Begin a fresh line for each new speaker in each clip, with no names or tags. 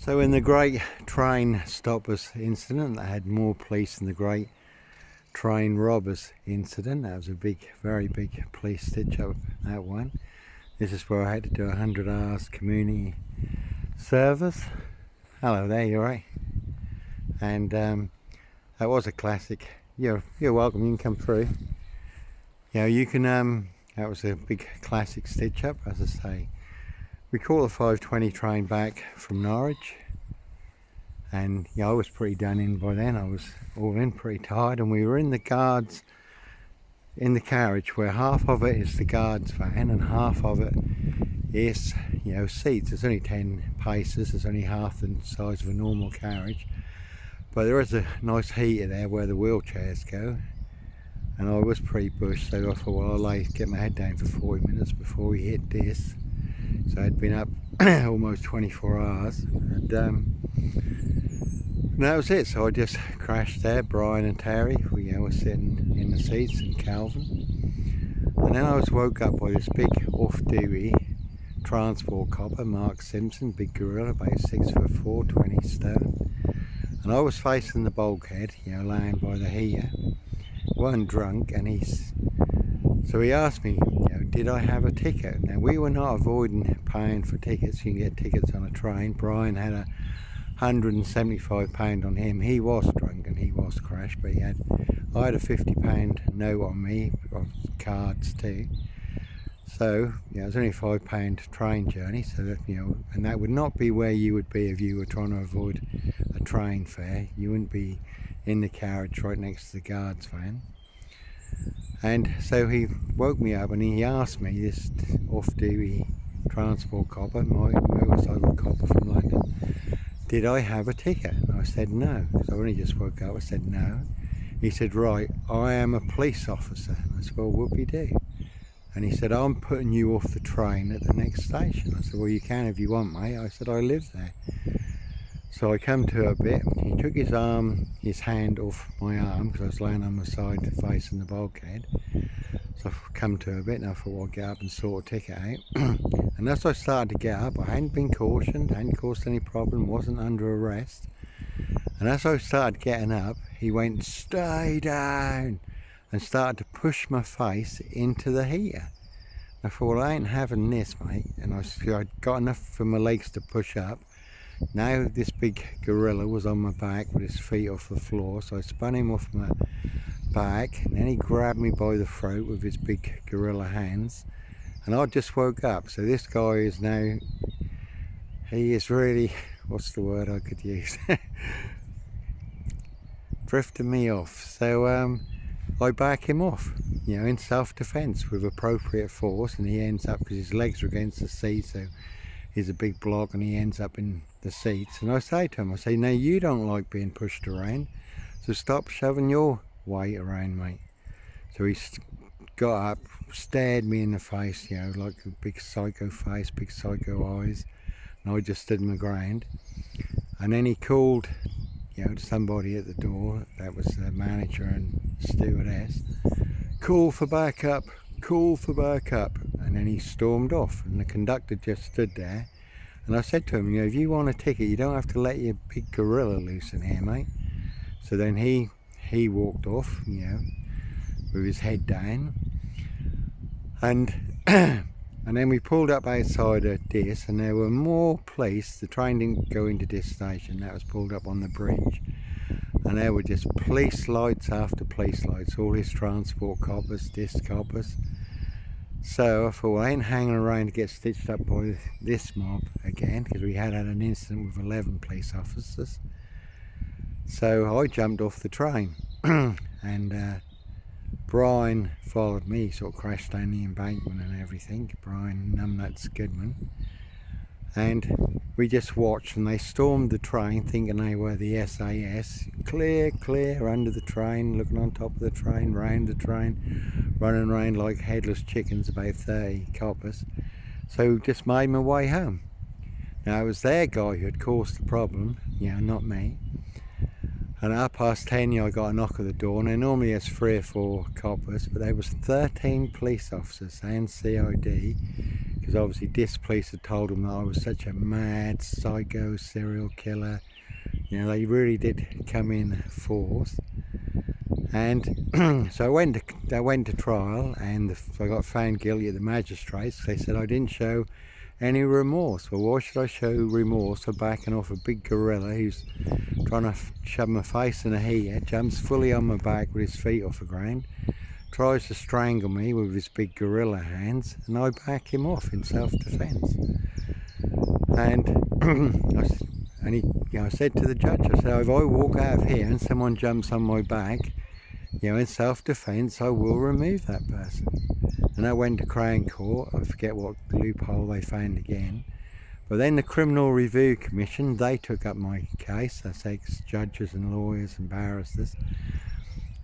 So in the Great Train Stoppers incident, that had more police than the Great Train Robbers incident. That was a big, very big police stitch up, that one. This is where I had to do 100 hours community service. Hello there, you alright? And that was a classic. You're welcome, you can come through. You can, that was a big classic stitch up, as I say. We caught the 5:20 train back from Norwich, and I was pretty done in by then. I was all in, pretty tired, and we were in the guards, in the carriage, where half of it is the guards van and half of it is, seats. It's only 10 paces, it's only half the size of a normal carriage, but there is a nice heater there where the wheelchairs go, and I was pretty bushed, so I thought, well, I'll get my head down for 40 minutes before we hit this. So I'd been up almost 24 hours, and that was it. So I just crashed there. Brian and Terry, we were sitting in the seats, and Calvin. And then I was woke up by this big off-duty transport copper, Mark Simpson, big gorilla, about 6'4", 20 stone. And I was facing the bulkhead, laying by the heater. Wasn't drunk, and so he asked me, did I have a ticket? Now, we were not avoiding paying for tickets. You can get tickets on a train. Brian had £175 on him. He was drunk and he was crashed, but I had a £50 note on me, of cards too. So, it was only a £5 train journey, so that, and that would not be where you would be if you were trying to avoid a train fare. You wouldn't be in the carriage right next to the guards van. And so he woke me up and he asked me, this off-duty transport copper, my motorcycle copper from London, did I have a ticket? And I said no, because I only just woke up. I said no. He said, right, I am a police officer. And I said, well, what do you do? And he said, I'm putting you off the train at the next station. I said, well, you can if you want, mate. I said, I live there. So I come to a bit, he took his hand off my arm, because I was laying on my side facing the bulkhead. So I've come to a bit, and I thought, well, I'll get up and sort a ticket out. And as I started to get up, I hadn't been cautioned, hadn't caused any problem, wasn't under arrest. And as I started getting up, he went, stay down, and started to push my face into the heater. I thought, well, I ain't having this, mate. And I'd got enough for my legs to push up. Now this big gorilla was on my back with his feet off the floor, so I spun him off my back, and then he grabbed me by the throat with his big gorilla hands, and I just woke up. So this guy is now, he is really, what's the word I could use, drifting me off. So I back him off, in self-defense with appropriate force, and he ends up, because his legs are against the seat, so he's a big block, and he ends up in the seats. And I say to him, I say, no, you don't like being pushed around, so stop shoving your weight around, mate. So he got up, stared me in the face, like a big psycho face, big psycho eyes, and I just stood my ground. And then he called, to somebody at the door, that was the manager and stewardess, call for backup, call for backup. And then he stormed off, and the conductor just stood there. And I said to him, if you want a ticket, you don't have to let your big gorilla loose in here, mate. So then he walked off, with his head down. And and then we pulled up outside of Dis, and there were more police. The train didn't go into Dis station, that was pulled up on the bridge. And there were just police lights after police lights, all his transport coppers, Dis coppers. So I thought, well, I ain't hanging around to get stitched up by this mob again, because we had an incident with 11 police officers. So I jumped off the train, and Brian followed me. He sort of crashed down the embankment and everything. Brian Numbnuts Goodman. And we just watched, and they stormed the train thinking they were the SAS. Clear, clear, under the train, looking on top of the train, round the train, running around like headless chickens, about 30 coppers. So just made my way home. Now it was their guy who had caused the problem, not me. And at 10:30 I got a knock at the door, and there normally has 3 or 4 coppers, but there was 13 police officers and CID because obviously this police had told them that I was such a mad psycho serial killer. You know, they really did come in force. And so I went to trial, and I got found guilty at the magistrates. They said I didn't show any remorse. Well, why should I show remorse for backing off a big gorilla who's trying to shove my face in a heater, jumps fully on my back with his feet off the ground, tries to strangle me with his big gorilla hands, and I back him off in self-defense. And I said to the judge, I said, if I walk out of here and someone jumps on my back, you know, in self-defense, I will remove that person. And I went to Crown Court. I forget what loophole they found again. But then the Criminal Review Commission, they took up my case. That's ex-judges and lawyers and barristers.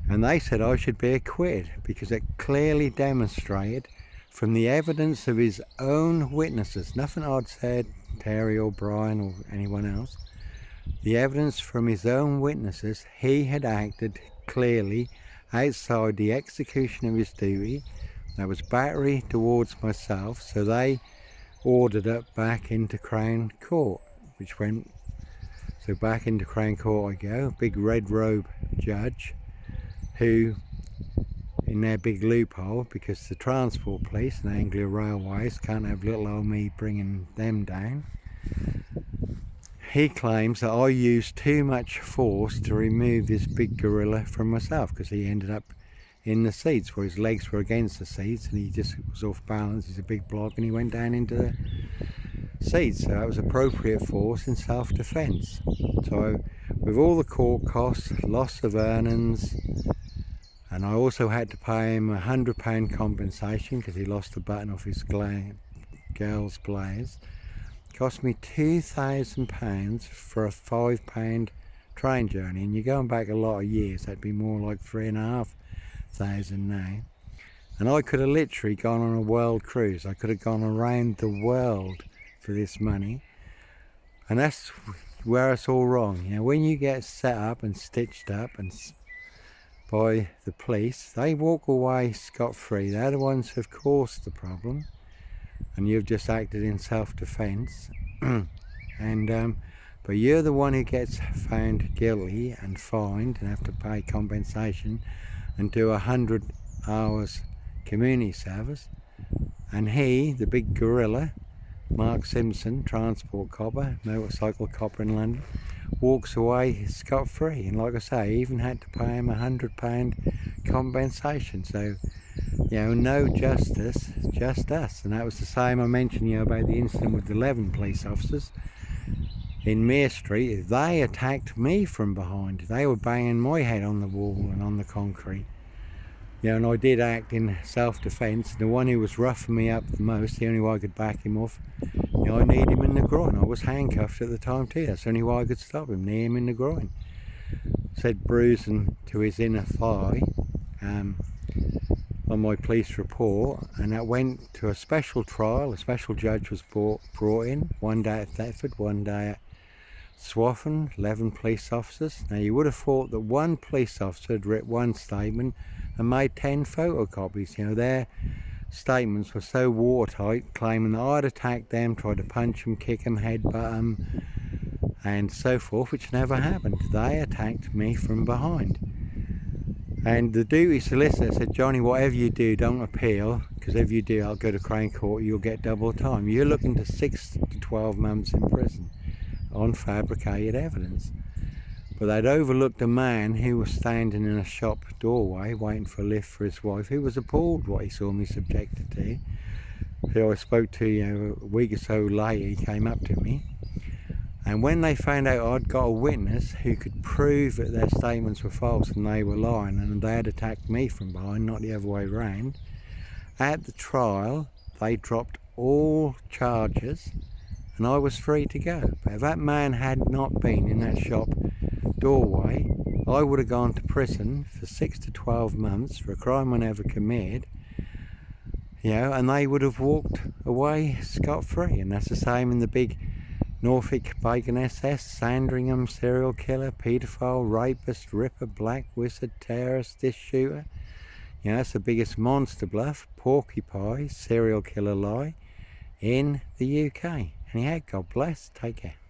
And they said I should be acquitted because it clearly demonstrated from the evidence of his own witnesses, nothing I'd said, Terry or Brian or anyone else, the evidence from his own witnesses, he had acted clearly outside the execution of his duty. That was battery towards myself, so they ordered it back into Crown Court, which went, so back into Crown Court I go, big red robe judge, who in their big loophole, because the transport police and Anglia Railways can't have little old me bringing them down, he claims that I used too much force to remove this big gorilla from myself, because he ended up in the seats where his legs were against the seats and he just was off balance. He's a big block and he went down into the seats, so that was appropriate force in self-defense. So with all the court costs, loss of earnings, and I also had to pay him £100 compensation because he lost the button off his girl's blaze. Cost me £2,000 for a £5 train journey, and you're going back a lot of years, that'd be more like £3,500 now. And I could have literally gone on a world cruise. I could have gone around the world for this money. And that's where it's all wrong. You know, when you get set up and stitched up and by the police, they walk away scot-free. They're the ones who've caused the problem, and you've just acted in self-defense. But you're the one who gets found guilty and fined and have to pay compensation and do 100 hours community service. And he, the big gorilla, Mark Simpson, transport copper, motorcycle copper in London, walks away scot-free. And like I say, he even had to pay him £100 compensation. So, you know, no justice, just us. And that was the same I mentioned, you know, about the incident with 11 police officers in Mere Street. They attacked me from behind. They were banging my head on the wall and on the concrete. You know, and I did act in self-defense. The one who was roughing me up the most, the only way I could back him off, you know, I kneed him in the groin. I was handcuffed at the time too. That's the only way I could stop him, knee him in the groin. Said bruising to his inner thigh on my police report, and that went to a special trial. A special judge was brought in, one day at Thetford, one day at Swaffham, 11 police officers. Now you would have thought that one police officer had written one statement and made 10 photocopies. You know, their statements were so watertight, claiming that I'd attacked them, tried to punch them, kick them, headbutt them, and so forth, which never happened. They attacked me from behind. And the duty solicitor said, Johnny, whatever you do, don't appeal, because if you do, I'll go to Crown Court, you'll get double time. You're looking to 6 to 12 months in prison on fabricated evidence. But they'd overlooked a man who was standing in a shop doorway waiting for a lift for his wife, who was appalled what he saw me subjected to. Who I spoke to, you know, a week or so later, he came up to me. And when they found out I'd got a witness who could prove that their statements were false and they were lying, and they had attacked me from behind, not the other way around, at the trial they dropped all charges and I was free to go. But if that man had not been in that shop doorway, I would have gone to prison for 6 to 12 months for a crime I never committed, you know, and they would have walked away scot-free. And that's the same in the big Norfolk Bacon SS, Sandringham serial killer, paedophile, rapist, ripper, black wizard, terrorist, dish shooter. You know, that's the biggest monster bluff, porcupine, serial killer lie. in the UK. Anyhow, God bless. Take care.